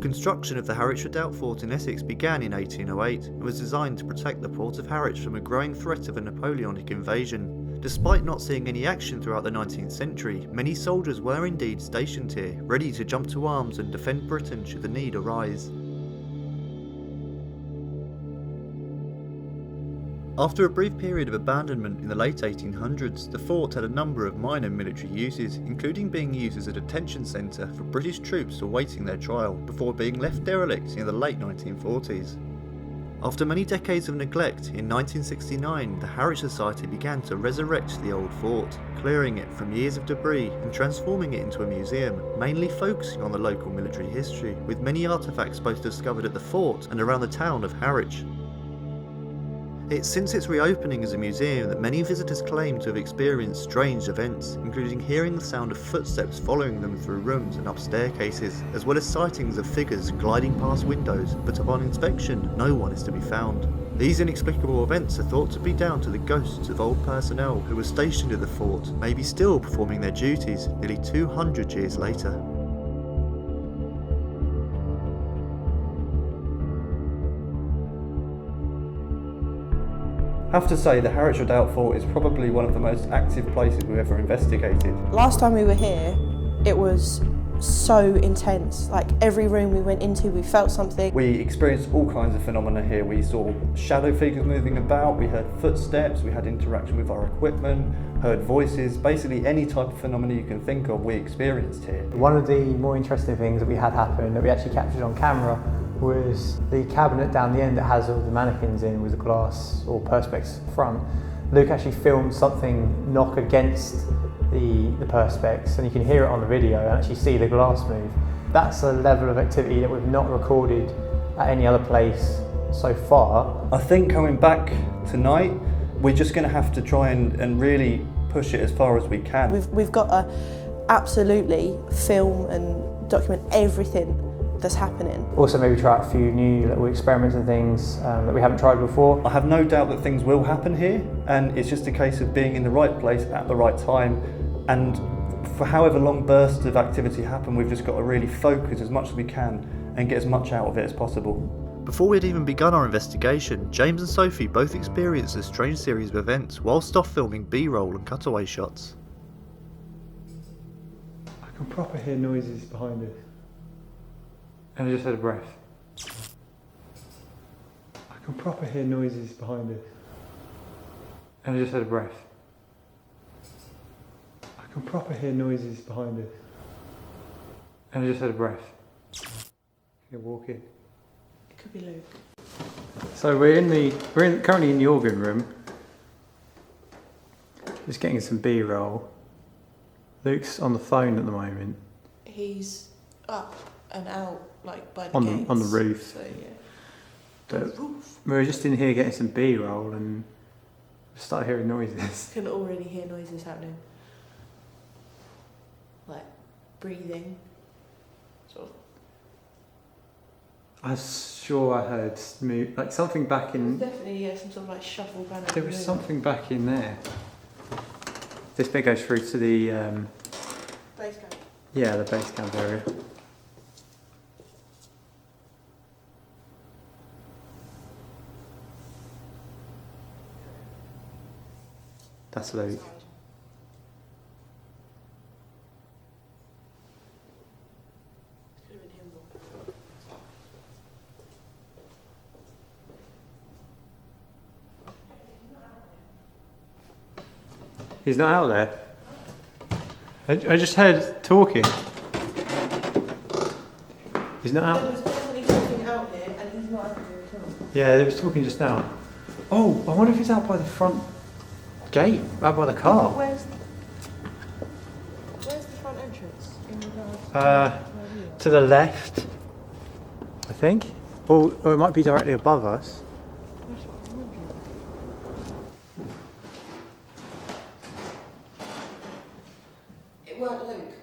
Construction of the Harwich Redoubt fort in Essex began in 1808 and was designed to protect the port of Harwich from a growing threat of a Napoleonic invasion. Despite not seeing any action throughout the 19th century, many soldiers were indeed stationed here, ready to jump to arms and defend Britain should the need arise. After a brief period of abandonment in the late 1800s, the fort had a number of minor military uses, including being used as a detention centre for British troops awaiting their trial, before being left derelict in the late 1940s. After many decades of neglect, in 1969 the Harwich Society began to resurrect the old fort, clearing it from years of debris and transforming it into a museum, mainly focusing on the local military history, with many artefacts both discovered at the fort and around the town of Harwich. It's since its reopening as a museum that many visitors claim to have experienced strange events, including hearing the sound of footsteps following them through rooms and up staircases, as well as sightings of figures gliding past windows, but upon inspection, no one is to be found. These inexplicable events are thought to be down to the ghosts of old personnel who were stationed at the fort, maybe still performing their duties nearly 200 years later. I have to say the Harwich Redoubt fort is probably one of the most active places we've ever investigated. Last time we were here, it was so intense. Like every room we went into, we felt something. We experienced all kinds of phenomena here. We saw shadow figures moving about, we heard footsteps, we had interaction with our equipment, heard voices, basically any type of phenomena you can think of we experienced here. One of the more interesting things that we had happen that we actually captured on camera was the cabinet down the end that has all the mannequins in with the glass or perspex front. Luke actually filmed something knock against the perspex, and you can hear it on the video and actually see the glass move. That's a level of activity that we've not recorded at any other place so far. I think coming back tonight, we're just going to have to try and really push it as far as we can. We've got to absolutely film and document everything that's happening. Also maybe try out a few new little experiments and things that we haven't tried before. I have no doubt that things will happen here, and it's just a case of being in the right place at the right time, and for however long bursts of activity happen, we've just got to really focus as much as we can and get as much out of it as possible. Before we'd even begun our investigation, James and Sophie both experienced a strange series of events whilst off filming B-roll and cutaway shots. I can proper hear noises behind us. And I just had a breath. I can proper hear noises behind us. And I just had a breath. I can proper hear noises behind us. And I just had a breath. You're walking. It could be Luke. So we're currently in the organ room. Just getting some B-roll. Luke's on the phone at the moment. He's up and out, like by the on gates. On the roof. So yeah. But we were just in here getting some B-roll and started hearing noises. Can already hear noises happening. Like breathing. Sort of. I'm sure I heard like something back in. Definitely, yeah, some sort of like shuffle banner. There was something back in there. This bit goes through to the Base camp. yeah, the base camp area. That's Luke. He's not out there. I just heard talking. He's not out. There was definitely something out here, and he's not out here at all. Yeah, they was talking just now. Oh, I wonder if he's out by the front gate, out by the car. Where's the front entrance in regards To the left, I think. Or it might be directly above us. That's what I'm wondering. It weren't Luke.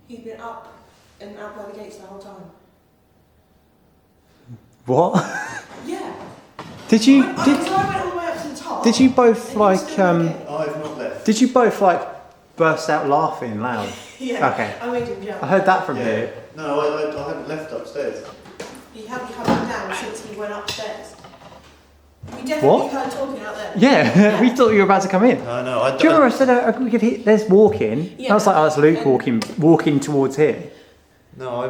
He'd been up and out by the gates the whole time. What? Yeah. Did you I went all the way up to the top. Did you both like I've not left. Did you both like burst out laughing loud? Yeah. Okay. I made him jump. I heard that from here. No, I haven't left upstairs. He hadn't come down since he went upstairs. We definitely heard talking out there. Yeah, we thought you were about to come in. No, I Do you remember I said we could hear, there's walking? Yeah. I was like, oh, that's Luke walking towards here. No, I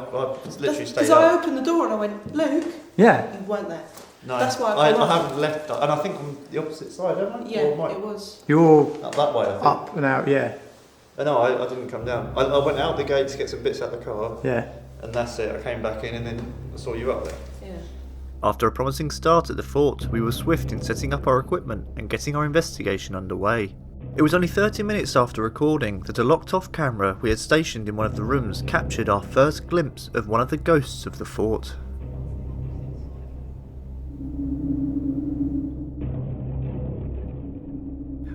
literally stayed Because I up. opened the door and I went, Luke. Yeah. You weren't there. No, That's why I I've gone haven't left, and I think I'm the opposite side, haven't I? Yeah, Or am I- it was. You're Up that way, I think. up and out, yeah. No, I didn't come down. I went out the gate to get some bits out of the car, Yeah. and that's it. I came back in, and then I saw you up there. Yeah. After a promising start at the fort, we were swift in setting up our equipment and getting our investigation underway. It was only 30 minutes after recording that a locked-off camera we had stationed in one of the rooms captured our first glimpse of one of the ghosts of the fort.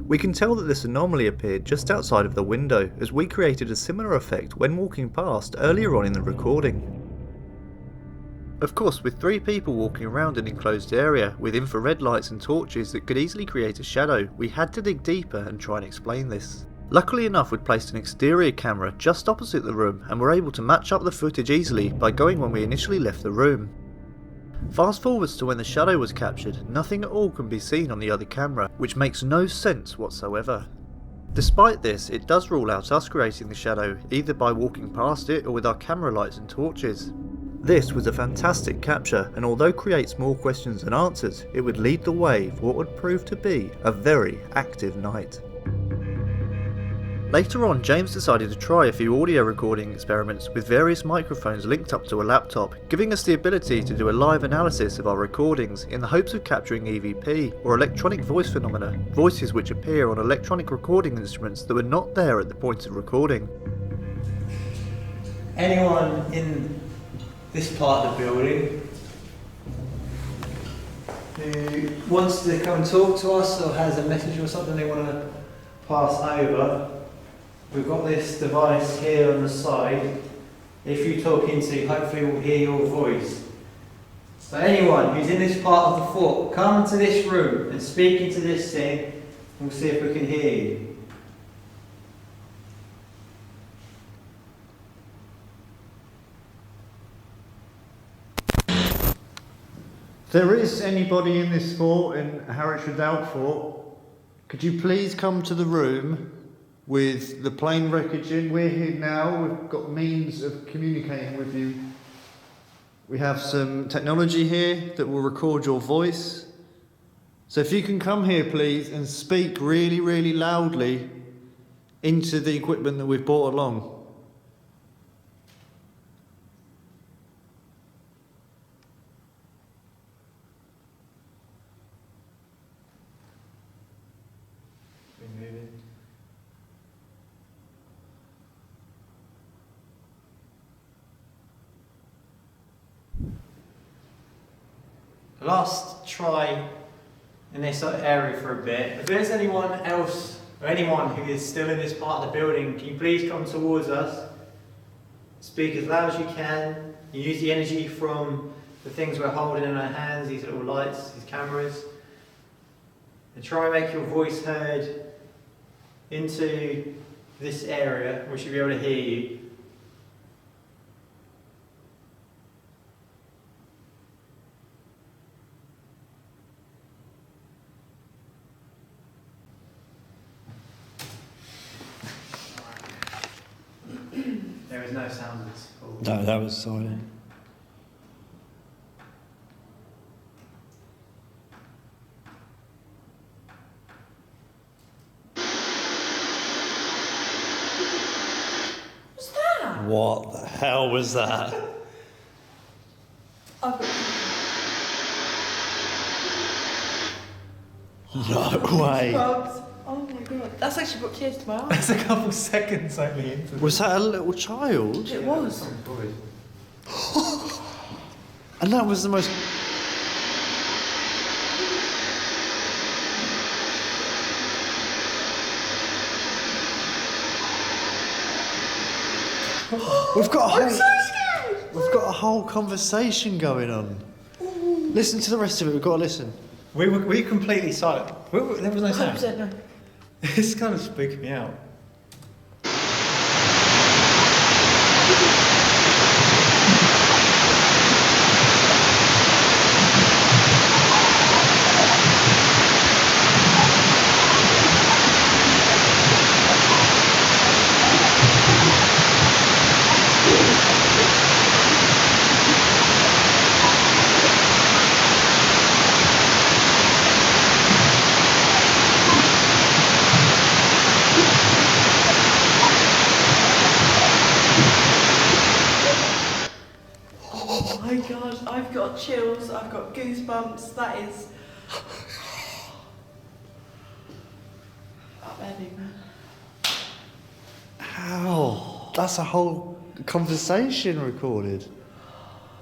We can tell that this anomaly appeared just outside of the window, as we created a similar effect when walking past earlier on in the recording. Of course, with 3 people walking around an enclosed area with infrared lights and torches that could easily create a shadow, we had to dig deeper and try and explain this. Luckily enough, we'd placed an exterior camera just opposite the room and were able to match up the footage easily by going when we initially left the room. Fast forwards to when the shadow was captured, nothing at all can be seen on the other camera, which makes no sense whatsoever. Despite this, it does rule out us creating the shadow, either by walking past it or with our camera lights and torches. This was a fantastic capture, and although creates more questions than answers, it would lead the way for what would prove to be a very active night. Later on, James decided to try a few audio recording experiments with various microphones linked up to a laptop, giving us the ability to do a live analysis of our recordings in the hopes of capturing EVP, or electronic voice phenomena, voices which appear on electronic recording instruments that were not there at the point of recording. Anyone in this part of the building who wants to come and talk to us or has a message or something they want to pass over, we've got this device here on the side. If you talk into, hopefully we'll hear your voice. So anyone who's in this part of the fort, come to this room and speak into this thing, and we'll see if we can hear you. If there is anybody in this fort, in Harwich Redoubt fort, could you please come to the room with the plane wreckage in? We're here now, we've got means of communicating with you. We have some technology here that will record your voice. So if you can come here please and speak really, really loudly into the equipment that we've brought along. Last try in this area for a bit. If there's anyone else or anyone who is still in this part of the building, can you please come towards us? Speak as loud as you can. You use the energy from the things we're holding in our hands, these little lights, these cameras, and try and make your voice heard into this area. We should be able to hear you. There is no sound at all. No, that was silent. What's that? What the hell was that? I've got No way. bugs. Oh my god. That's actually brought tears to my eyes. That's a couple seconds only into Was that a little child? It was. And that was the most... We've got a I'm whole, so scared. we've got a whole conversation going on. Listen to the rest of it, we've got to listen. We were completely silent. There was no sound. 100% no. This kind of spooked me out. got chills, I've got goosebumps, that is... upending, man. How? That's a whole conversation recorded.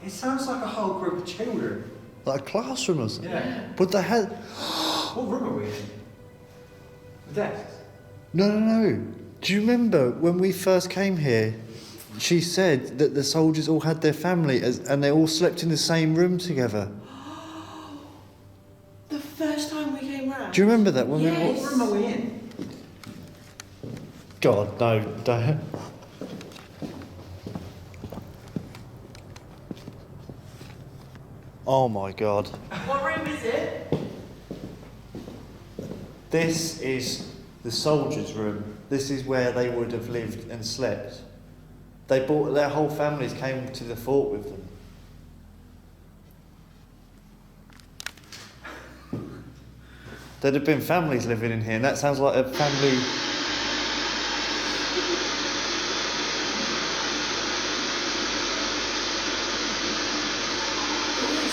It sounds like a whole group of children. Like a classroom or something. Yeah. But they had... What room are we in? The desks? No. Do you remember when we first came here, she said that the soldiers all had their family and they all slept in the same room together? The first time we came round. Do you remember that? When Yes. What room are we in? God, no, don't. Oh my God. What room is it? This is the soldiers' room. This is where they would have lived and slept. They brought their whole families came to the fort with them. There'd have been families living in here, and that sounds like a family.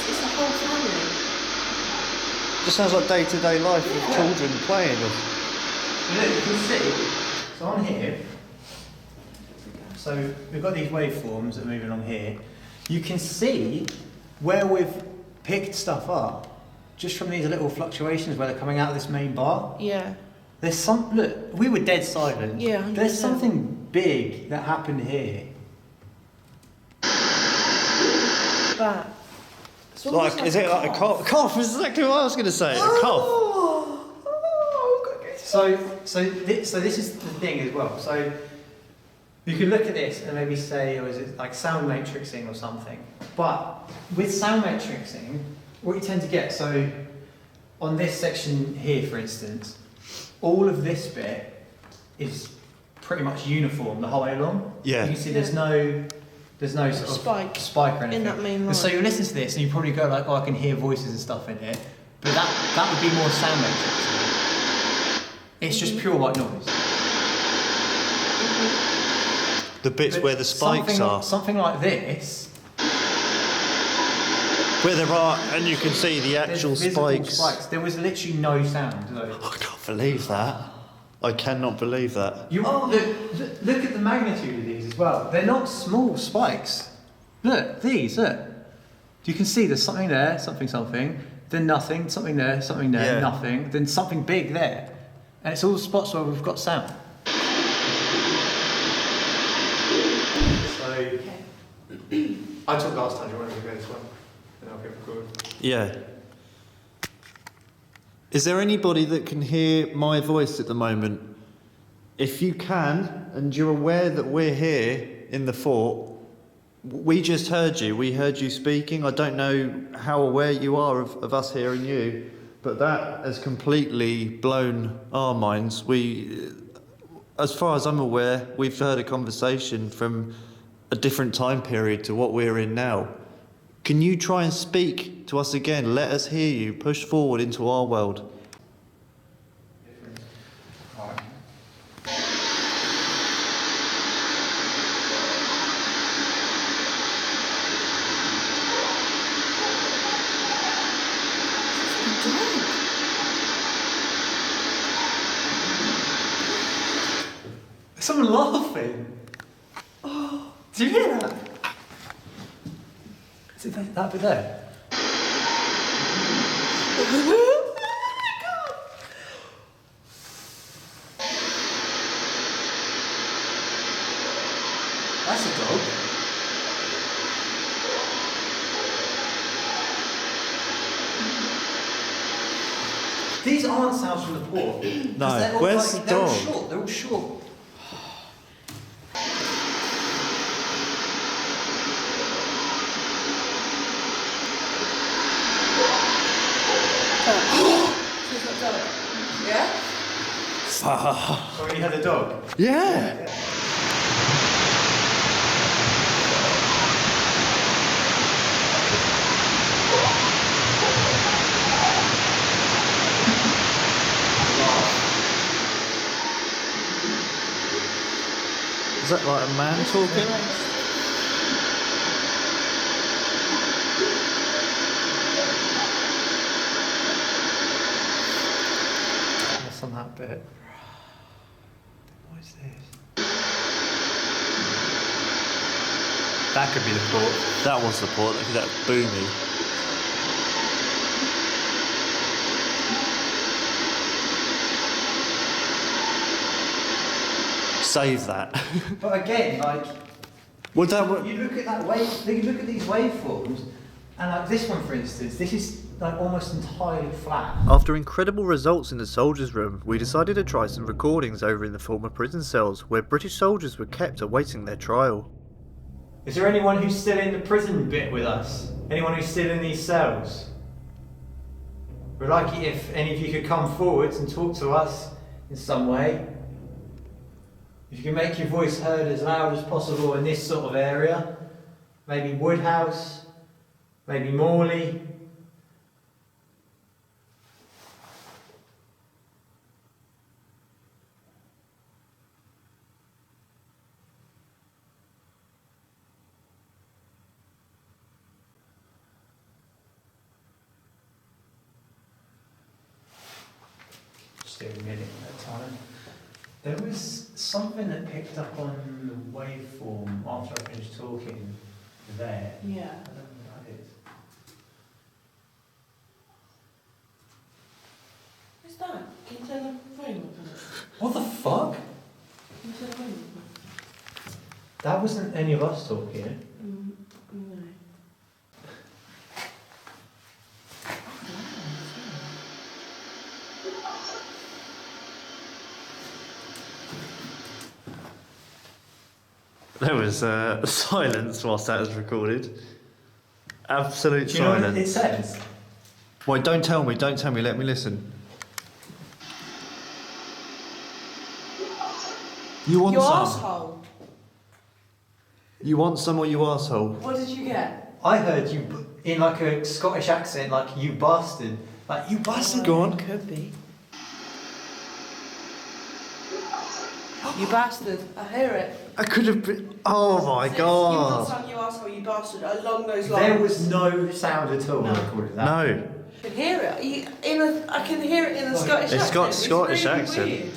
It's the whole family. Just sounds like day-to-day life of children playing. Look, you can see, so on here, so we've got these waveforms that are moving along here. You can see where we've picked stuff up just from these little fluctuations where they're coming out of this main bar. Yeah. There's look, we were dead silent. Yeah, 100%. There's something big that happened here. That. Like, is it like a cough? Cough is exactly what I was going to say. A cough. So this is the thing as well. So you could look at this and maybe say, is it like sound matrixing or something? But with sound matrixing, what you tend to get, so on this section here, for instance, all of this bit is pretty much uniform the whole way along. Yeah. You can see there's no sort of spike or anything. in that main line. And so you listen to this and you probably go like, oh, I can hear voices and stuff in here. But that would be more sound matrixing. It's just pure white noise. The bits But where the spikes are. Something like this. Where there are, and you can see the actual there's visible spikes. There was literally no sound. I can't believe that. I cannot believe that. Look at the magnitude of these as well. They're not small spikes. Look, these, look. You can see there's something there, something, then nothing, something there, Yeah. nothing, then something big there. And it's all spots where we've got sound. So, I talked last time, do you want to go this one? Then I'll get recorded. Yeah. Is there anybody that can hear my voice at the moment? If you can, and you're aware that we're here in the fort, we just heard you. We heard you speaking. I don't know how aware you are of us hearing you, but that has completely blown our minds. As far as I'm aware, we've heard a conversation from a different time period to what we're in now. Can you try and speak to us again? Let us hear you. Push forward into our world. There's someone laughing. Oh, do you hear that? Is it that bit there? That's a dog. These aren't sounds from the port. 'Cause No, they're all where's the they're all dog? short. They're all short. Yeah? So when you had the dog. Yeah. Is that like a man talking? bit. What is this? That could be the port. That was the port. Look at that boomy. Save that. But again, like, Would that? you look at that wave. You look at these waveforms, and like this one, for instance, this is like almost entirely flat. After incredible results in the soldiers' room, we decided to try some recordings over in the former prison cells where British soldiers were kept awaiting their trial. Is there anyone who's still in the prison bit with us? Anyone who's still in these cells? We'd like it if any of you could come forwards and talk to us in some way. If you can make your voice heard as loud as possible in this sort of area, maybe Woodhouse, maybe Morley. Just a minute at a time. There was something that picked up on the waveform after I finished talking there. Yeah. I don't know what that is. What's that? Can you turn the volume up on it? What the fuck? Can you turn the volume That wasn't any of us talking. up? No. There was silence whilst that was recorded. Absolute Do you know what silence. it says? Wait, don't tell me, let me listen. You want You some? asshole. You want some or you arsehole? What did you get? I heard you in like a Scottish accent, like you bastard. Like you bastard. Go on. Could be. You bastard. I hear it. I could have been. Oh my You want god. some, you asshole, you bastard, along those lines. There was no sound at all when I called it that. No. I can hear it. I can hear it in a Scottish It's accent. got Scottish accent. Weird.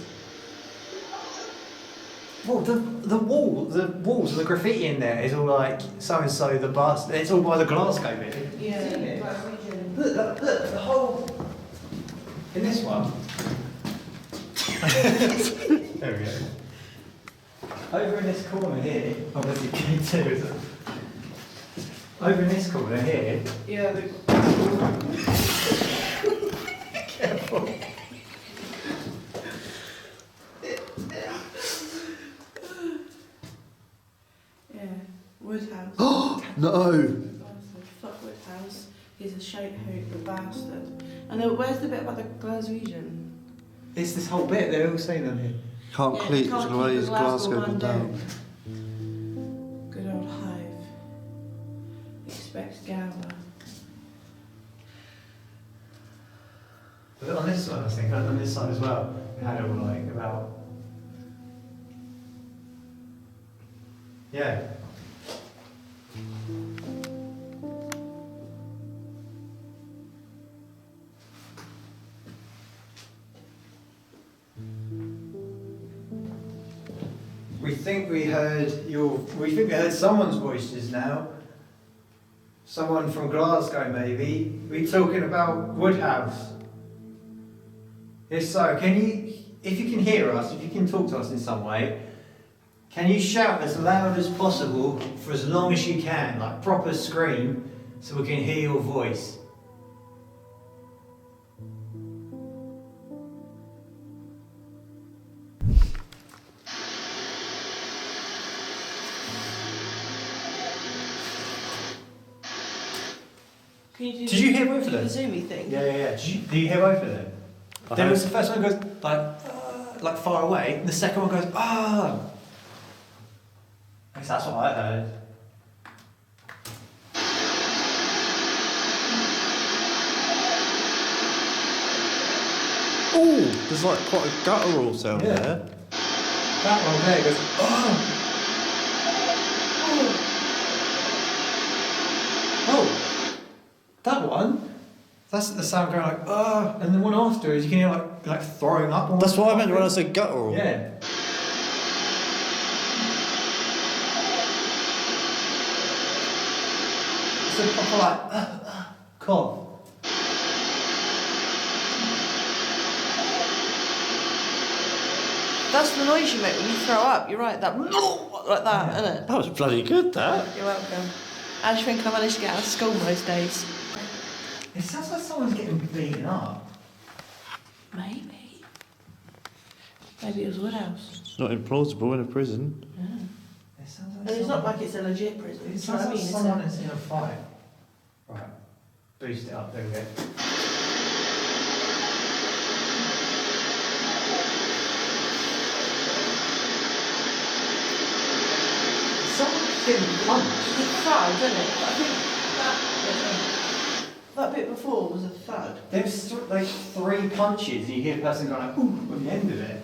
Well, the walls of the graffiti in there is all like so and so the bastard. It's all by the Glasgow bit. Yeah. Isn't it? Look, the whole in this one. There we go. Over in this corner here, obviously K2 is it? Over in this corner here. Yeah. Careful. Yeah. Woodhouse. No. Fuck Woodhouse. He's a shite hoot, the bastard. And then where's the bit about the Glaswegian? It's this whole bit they're all saying on here. Can't Yeah, keep can't keep Glasgow the Glasgow man man down. Good old Hive. Expect Gower. But on this one, I think, on this side as well, it had all like about. Yeah. We think we heard someone's voice just now. Someone from Glasgow, maybe. We talking about Woodhouse. If so, if you can hear us, if you can talk to us in some way, can you shout as loud as possible for as long as you can, like proper scream, so we can hear your voice? Did you hear both of them? The zoomy thing? Yeah. Did you hear both of them? There was the first one goes like far away, and the second one goes ah. At least that's what I heard. Oh, there's like quite a guttural sound Yeah. there. That one there goes oh. Oh, that one That's the sound going like, and then one afterwards you can hear like throwing up. That's what I meant when I said guttural. Yeah. It's a proper like, cough. That's the noise you make when you throw up. You're right, that like that, isn't it? That was bloody good, that. You're welcome. How do you think I managed to get out of school most days? It sounds like someone's getting beaten up. Maybe. Maybe it was Woodhouse. It's not implausible in a prison. Yeah. It sounds like And it's not like it's a legit prison. It Do you know sounds what I like mean? someone is in a fight. Right. Boost it up, there we go. Someone's getting punched. It's a thud, isn't it? I think that bit before was a thud. There's like 3 punches, you hear a person going like, ooh, at the end of it.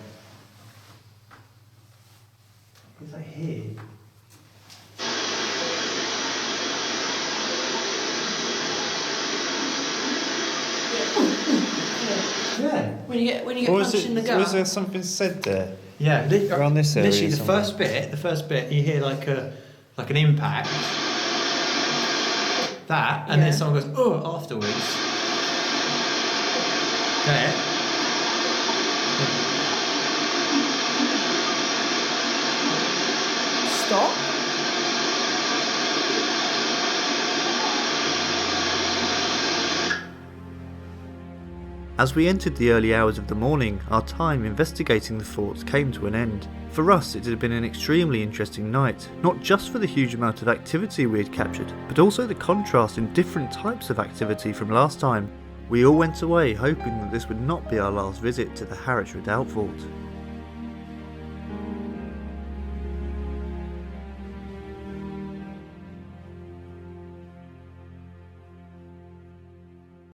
It's like here. Yeah. When you get Or punched in the gut. was there something said there? Yeah, Around this area literally the somewhere. first bit, you hear like an impact. That, and then Yeah. someone goes, oh, afterwards. There. Stop. As we entered the early hours of the morning, our time investigating the forts came to an end. For us, it had been an extremely interesting night, not just for the huge amount of activity we had captured, but also the contrast in different types of activity from last time. We all went away hoping that this would not be our last visit to the Harwich Redoubt fort.